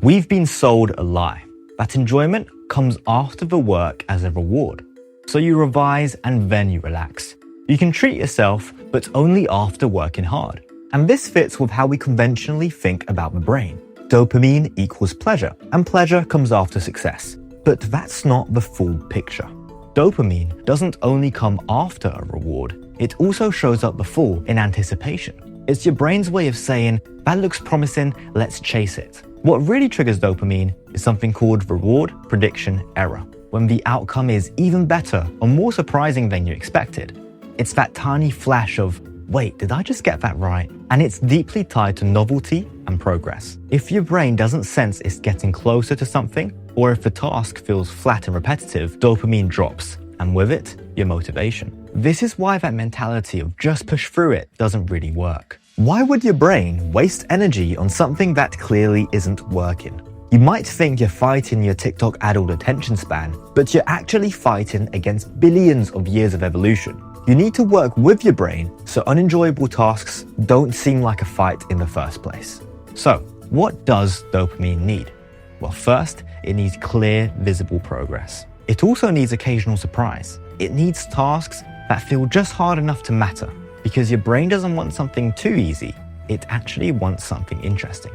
We've been sold a lie, that enjoyment comes after the work as a reward. So you revise and then you relax. You can treat yourself, but only after working hard. And this fits with how we conventionally think about the brain. Dopamine equals pleasure, and pleasure comes after success. But that's not the full picture. Dopamine doesn't only come after a reward, it also shows up before in anticipation. It's your brain's way of saying, that looks promising, let's chase it. What really triggers dopamine is something called reward prediction error, when the outcome is even better or more surprising than you expected. It's that tiny flash of, wait, did I just get that right? And it's deeply tied to novelty and progress. If your brain doesn't sense it's getting closer to something, or if the task feels flat and repetitive, dopamine drops, and with it, your motivation. This is why that mentality of just push through it doesn't really work. Why would your brain waste energy on something that clearly isn't working? You might think you're fighting your TikTok adult attention span, but you're actually fighting against billions of years of evolution. You need to work with your brain so unenjoyable tasks don't seem like a fight in the first place. So, what does dopamine need? Well, first, it needs clear, visible progress. It also needs occasional surprise. It needs tasks that feel just hard enough to matter, because your brain doesn't want something too easy, it actually wants something interesting.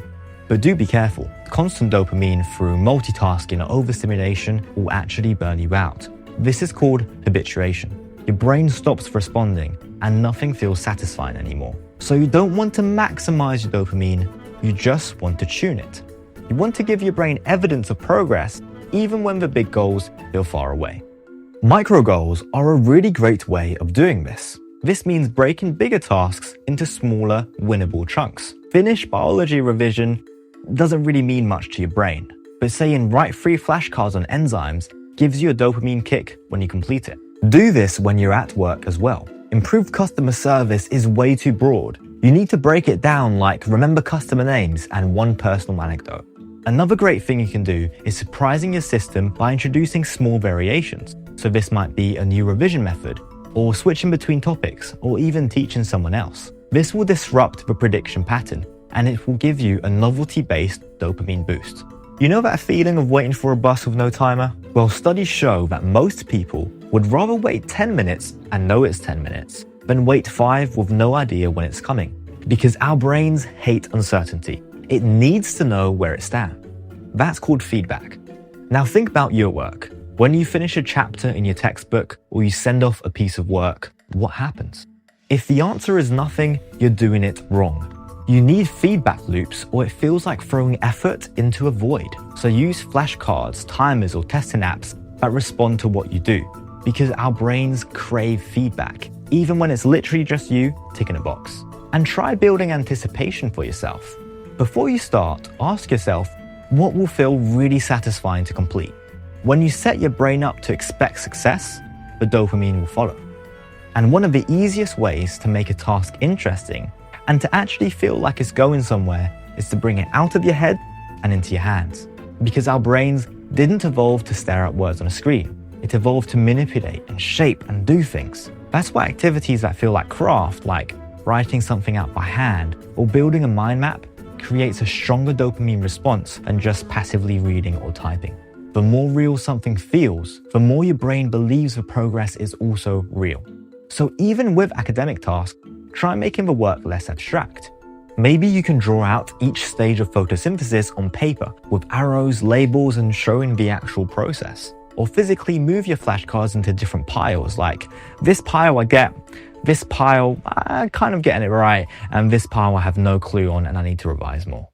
But do be careful. Constant dopamine through multitasking or overstimulation will actually burn you out. This is called habituation. Your brain stops responding and nothing feels satisfying anymore. So you don't want to maximize your dopamine, you just want to tune it. You want to give your brain evidence of progress even when the big goals feel far away. Micro goals are a really great way of doing this. This means breaking bigger tasks into smaller, winnable chunks. Finish biology revision doesn't really mean much to your brain, but saying write 3 flashcards on enzymes gives you a dopamine kick when you complete it. Do this when you're at work as well. Improve customer service is way too broad. You need to break it down like remember customer names and one personal anecdote. Another great thing you can do is surprising your system by introducing small variations. So this might be a new revision method, or switching between topics, or even teaching someone else. This will disrupt the prediction pattern, and it will give you a novelty-based dopamine boost. You know that feeling of waiting for a bus with no timer? Well, studies show that most people would rather wait 10 minutes and know it's 10 minutes than wait 5 with no idea when it's coming. Because our brains hate uncertainty. It needs to know where it stands. That's called feedback. Now think about your work. When you finish a chapter in your textbook or you send off a piece of work, what happens? If the answer is nothing, you're doing it wrong. You need feedback loops or it feels like throwing effort into a void. So use flashcards, timers, or testing apps that respond to what you do, because our brains crave feedback, even when it's literally just you ticking a box. And try building anticipation for yourself. Before you start, ask yourself, what will feel really satisfying to complete? When you set your brain up to expect success, the dopamine will follow. And one of the easiest ways to make a task interesting and to actually feel like it's going somewhere is to bring it out of your head and into your hands. Because our brains didn't evolve to stare at words on a screen. It evolved to manipulate and shape and do things. That's why activities that feel like craft, like writing something out by hand or building a mind map, creates a stronger dopamine response than just passively reading or typing. The more real something feels, the more your brain believes the progress is also real. So even with academic tasks, try making the work less abstract. Maybe you can draw out each stage of photosynthesis on paper with arrows, labels, and showing the actual process. Or physically move your flashcards into different piles, like this pile I get, this pile I'm kind of getting it right, and this pile I have no clue on and I need to revise more.